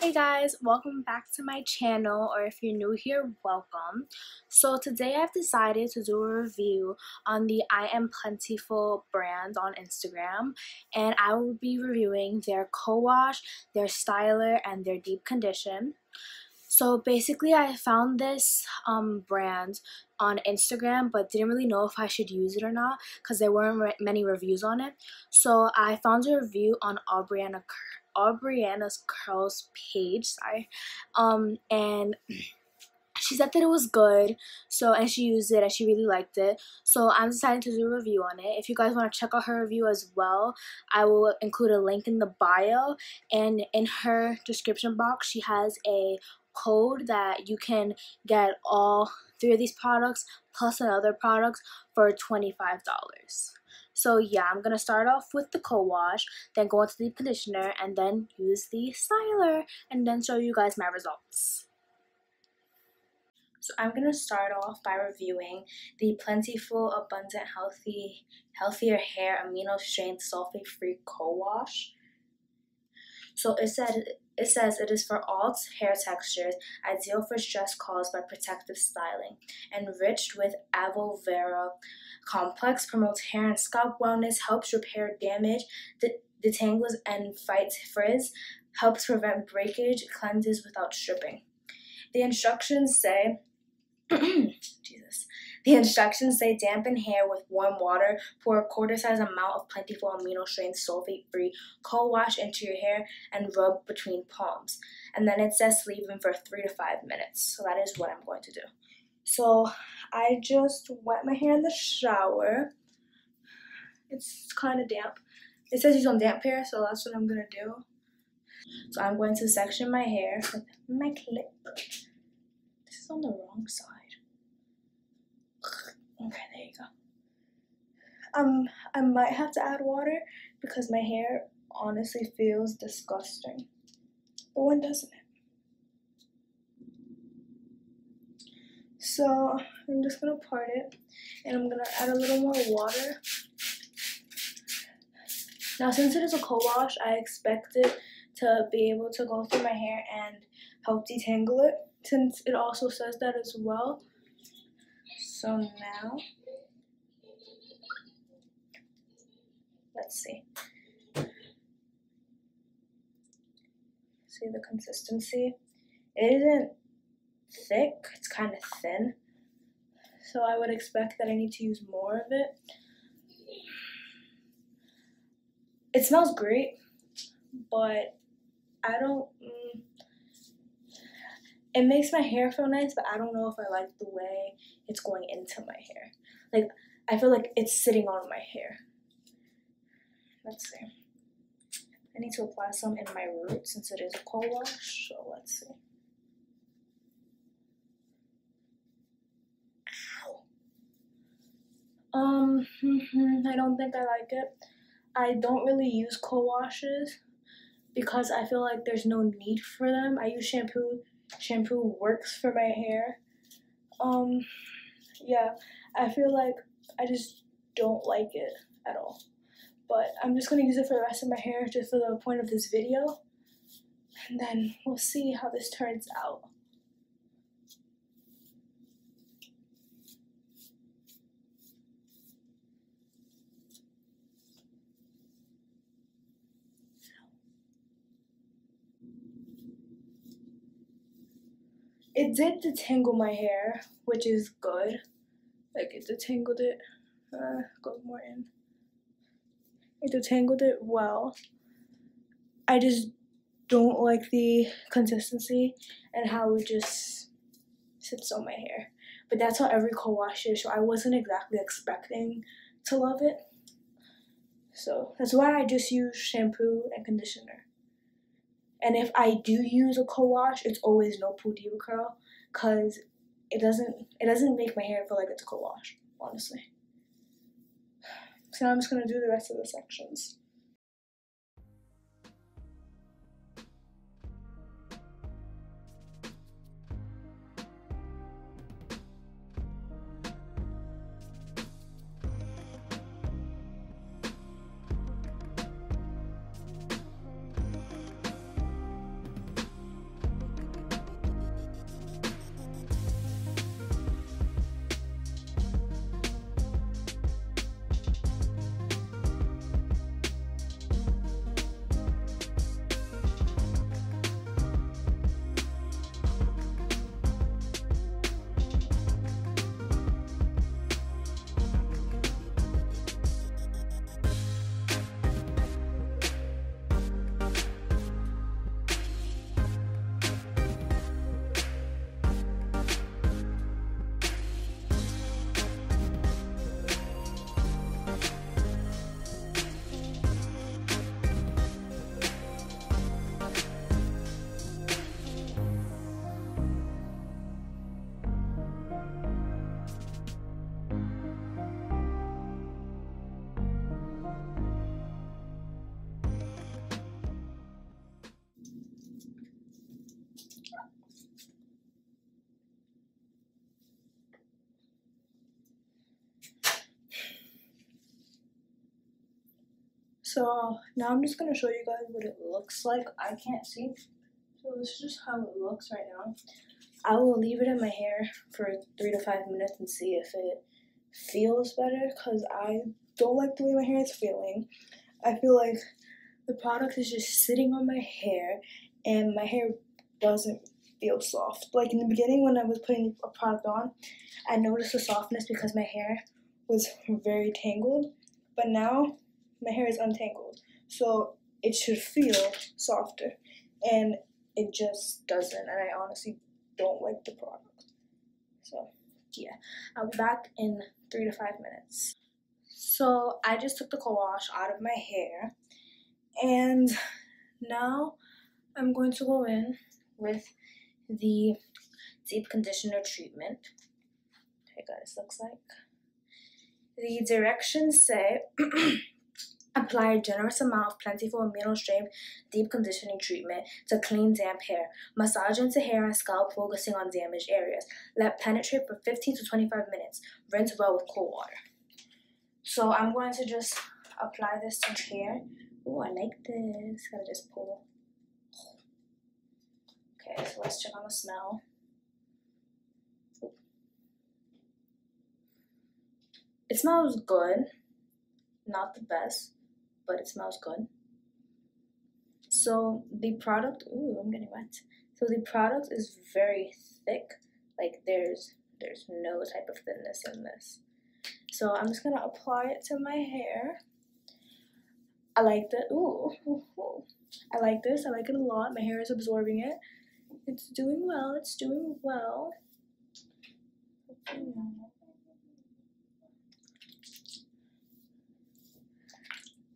Hey guys, welcome back to my channel, or if you're new here, welcome. So today I've decided to do a review on the I Am Plentiful brand on Instagram, and I will be reviewing their co-wash, their styler, and their deep condition. So basically I found this brand on Instagram but didn't really know if I should use it or not because there weren't many reviews on it. So I found a review on Aubriana's Curls page, and she said that it was good, and she used it and she really liked it. So I'm deciding to do a review on it. If you guys want to check out her review as well, I will include a link in the bio, and in her description box she has a code that you can get all three of these products plus another products for $25. So yeah, I'm gonna start off with the co-wash, then go into the conditioner, and then use the styler, and then show you guys my results. So I'm gonna start off by reviewing the Plentiful Abundant Healthier Hair Amino Strength Sulfate-Free Co-Wash. So it says it is for all hair textures, ideal for stress caused by protective styling, enriched with aloe vera complex, promotes hair and scalp wellness, helps repair damage, detangles and fights frizz, helps prevent breakage, cleanses without stripping. The instructions say Jesus. The instructions say dampen hair with warm water, pour a quarter-size amount of Plentiful Amino Strength Sulfate-Free co-wash into your hair and rub between palms. And then it says leave them for 3 to 5 minutes. So that is what I'm going to do. So I just wet my hair in the shower. It's kind of damp. It says use on damp hair, so that's what I'm going to do. So I'm going to section my hair with my clip. This is on the wrong side. Okay, there you go. I might have to add water because my hair honestly feels disgusting. But when doesn't it? So I'm just gonna part it, and I'm gonna add a little more water. Now, since it is a co-wash, I expect it to be able to go through my hair and help detangle it, since it also says that as well. So now, let's see. See the consistency? It isn't thick, it's kind of thin. So I would expect that I need to use more of it. It smells great, but I don't, it makes my hair feel nice, but I don't know if I like the way it's going into my hair. Like, I feel like it's sitting on my hair. Let's see. I need to apply some in my roots since it is a co-wash, so let's see. I don't think I like it. I don't really use co-washes because I feel like there's no need for them. I use shampoo. Shampoo works for my hair. Yeah, I feel like I just don't like it at all. But I'm just gonna use it for the rest of my hair just for the point of this video. And then we'll see how this turns out. It did detangle my hair, which is good. Like, it detangled it. Go more in. It detangled it well. I just don't like the consistency and how it just sits on my hair. But that's how every co-wash is, so I wasn't exactly expecting to love it. So that's why I just use shampoo and conditioner. And if I do use a co-wash, it's always no Poo Diva Curl, because it doesn't make my hair feel like it's a co-wash, honestly. So now I'm just gonna do the rest of the sections. So now I'm just gonna show you guys what it looks like. I can't see, so this is just how it looks right now. I will leave it in my hair for 3 to 5 minutes and see if it feels better, because I don't like the way my hair is feeling. I feel like the product is just sitting on my hair and my hair doesn't feel soft. Like in the beginning when I was putting a product on, I noticed the softness because my hair was very tangled, but now my hair is untangled, so it should feel softer, and it just doesn't, and I honestly don't like the product. So yeah, I'll be back in 3 to 5 minutes. So I just took the co-wash out of my hair, and now I'm going to go in with the deep conditioner treatment. Okay guys, looks like the directions say apply a generous amount of plentiful amino strength deep conditioning treatment to clean damp hair. Massage into hair and scalp, focusing on damaged areas. Let penetrate for 15 to 25 minutes. Rinse well with cold water. So I'm going to just apply this to hair. Oh, I like this. Gotta just pull. Okay, so let's check on the smell. It smells good. Not the best, but it smells good. So the product, ooh, I'm getting wet. So the product is very thick. Like there's no type of thinness in this. So I'm just gonna apply it to my hair. I like that. Ooh. I like this. I like it a lot. My hair is absorbing it. It's doing well. It's doing well.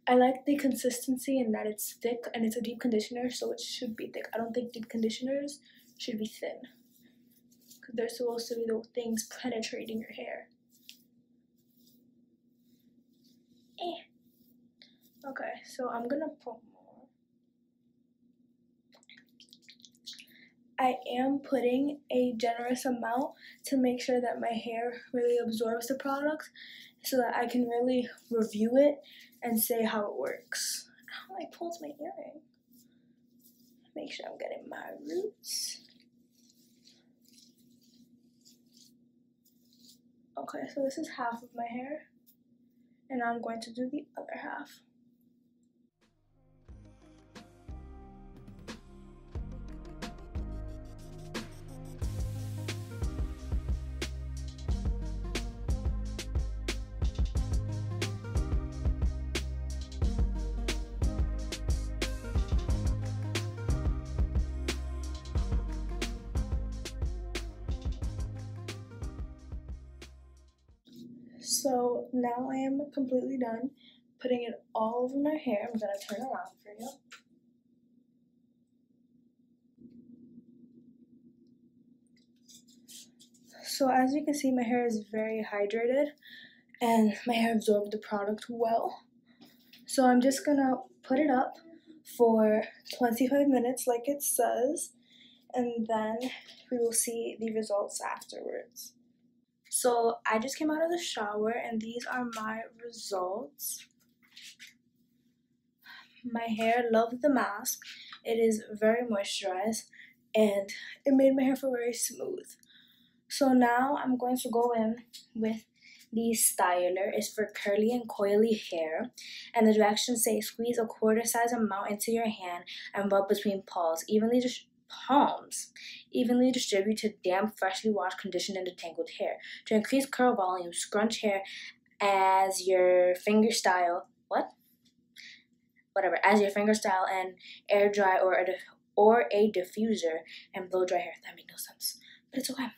I like the consistency and that it's thick, and it's a deep conditioner, so it should be thick. I don't think deep conditioners should be thin, because they're supposed to be the things penetrating your hair. Okay, so I'm gonna put more. I am putting a generous amount to make sure that my hair really absorbs the product, so that I can really review it and say how it works. Ow, I pulled my earring. Make sure I'm getting my roots. Okay, so this is half of my hair, and I'm going to do the other half. So now I am completely done putting it all over my hair. I'm gonna turn around for you. So as you can see, my hair is very hydrated and my hair absorbed the product well. So I'm just gonna put it up for 25 minutes like it says, and then we will see the results afterwards. So I just came out of the shower and these are my results. My hair loved the mask. It is very moisturized and it made my hair feel very smooth. So now I'm going to go in with the styler. It's for curly and coily hair, and the directions say squeeze a quarter size amount into your hand and rub between palms. Evenly distribute to damp, freshly washed, conditioned, and detangled hair. To increase curl volume, scrunch hair as your finger style. As your finger style, and air dry or a diffuser and blow dry hair. That made no sense, but it's okay.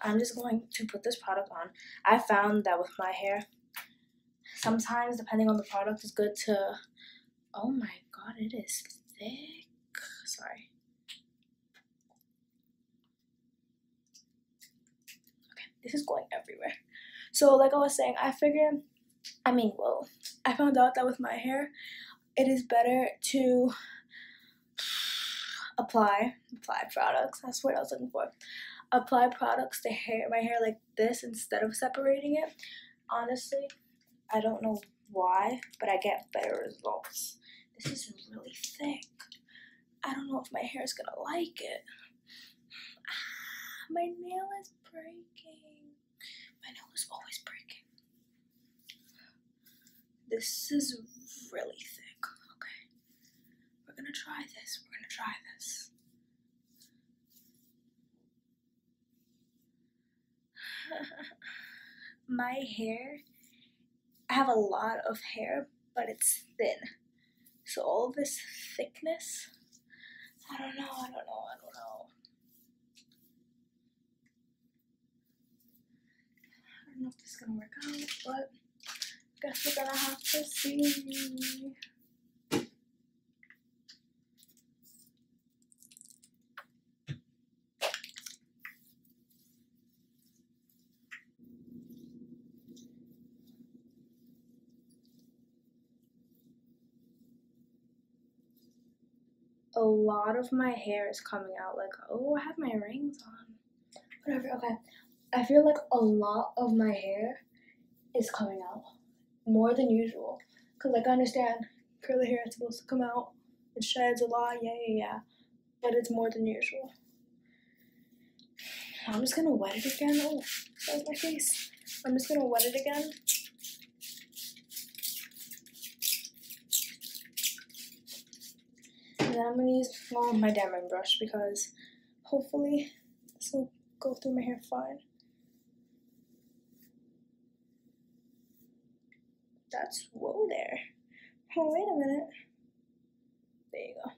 I'm just going to put this product on. I found that with my hair, sometimes depending on the product, it's good to. Oh my god, it is thick. Sorry. Okay, this is going everywhere. So like I was saying, I found out that with my hair, it is better to apply products. That's what I was looking for. Apply products to my hair like this instead of separating it. Honestly, I don't know why, but I get better results. This is really thick. I don't know if my hair is gonna like it. My nail is breaking. My nail is always breaking. This is really thick. Okay. We're gonna try this. We're gonna try this. My hair, I have a lot of hair, but it's thin. So all this thickness, I don't know. I don't know if this is gonna work out, but guess we're gonna have to see. A lot of my hair is coming out. Like, oh, I have my rings on. Whatever, okay. I feel like a lot of my hair is coming out. More than usual. Because, like, I understand curly hair is supposed to come out. It sheds a lot, yeah. But it's more than usual. I'm just gonna wet it again. Oh, that was my face. I'm just gonna wet it again. And then I'm gonna use my diamond brush because hopefully this will go through my hair fine. That's, whoa there. Oh, wait a minute. There you go.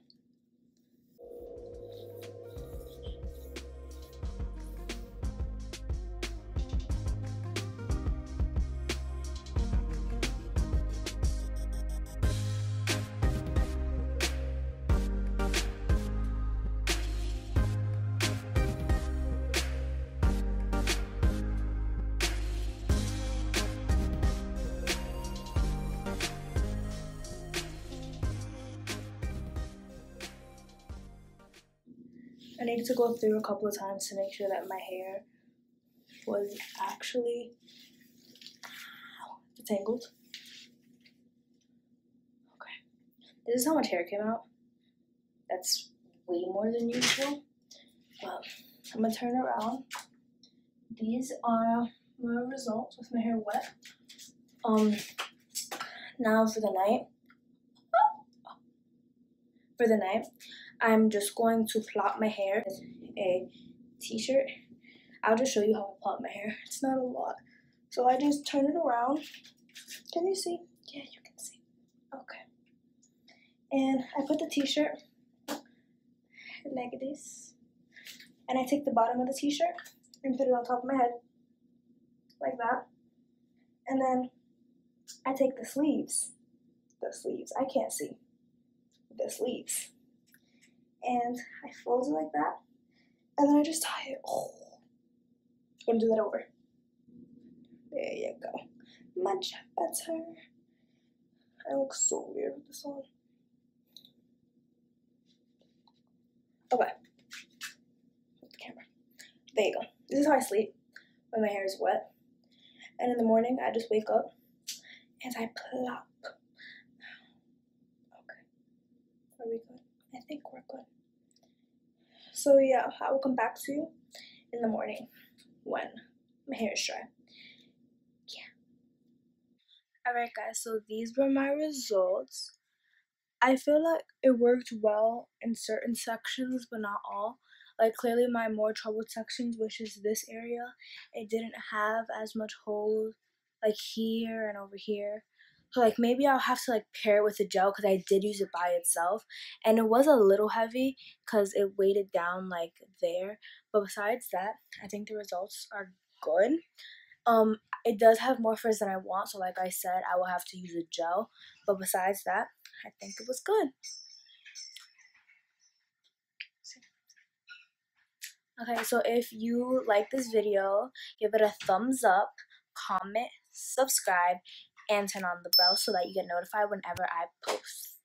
I needed to go through a couple of times to make sure that my hair was actually detangled. Okay. This is how much hair came out. That's way more than usual. I'm gonna turn around. These are my results with my hair wet. Now for the night. For the night, I'm just going to plait my hair with a t-shirt. I'll just show you how I plait my hair. It's not a lot. So I just turn it around. Can you see? Yeah, you can see. Okay. And I put the t-shirt like this. And I take the bottom of the t-shirt and put it on top of my head. Like that. And then I take the sleeves. I can't see. The sleeves. And I fold it like that. And then I just tie it. Oh. I'm gonna do that over. There you go. Much better. I look so weird with this on. Okay. With the camera. There you go. This is how I sleep when my hair is wet. And in the morning, I just wake up and I plop. Okay. Are we good? I think we're good. So yeah, I will come back to you in the morning when my hair is dry. Yeah. Alright guys, so these were my results. I feel like it worked well in certain sections, but not all. Like clearly my more troubled sections, which is this area, it didn't have as much hold like here and over here. So like maybe I'll have to like pair it with a gel because I did use it by itself. And it was a little heavy because it weighted down like there. But besides that, I think the results are good. It does have more frizz than I want, so like I said, I will have to use a gel. But besides that, I think it was good. Okay, so if you like this video, give it a thumbs up, comment, subscribe, and turn on the bell so that you get notified whenever I post.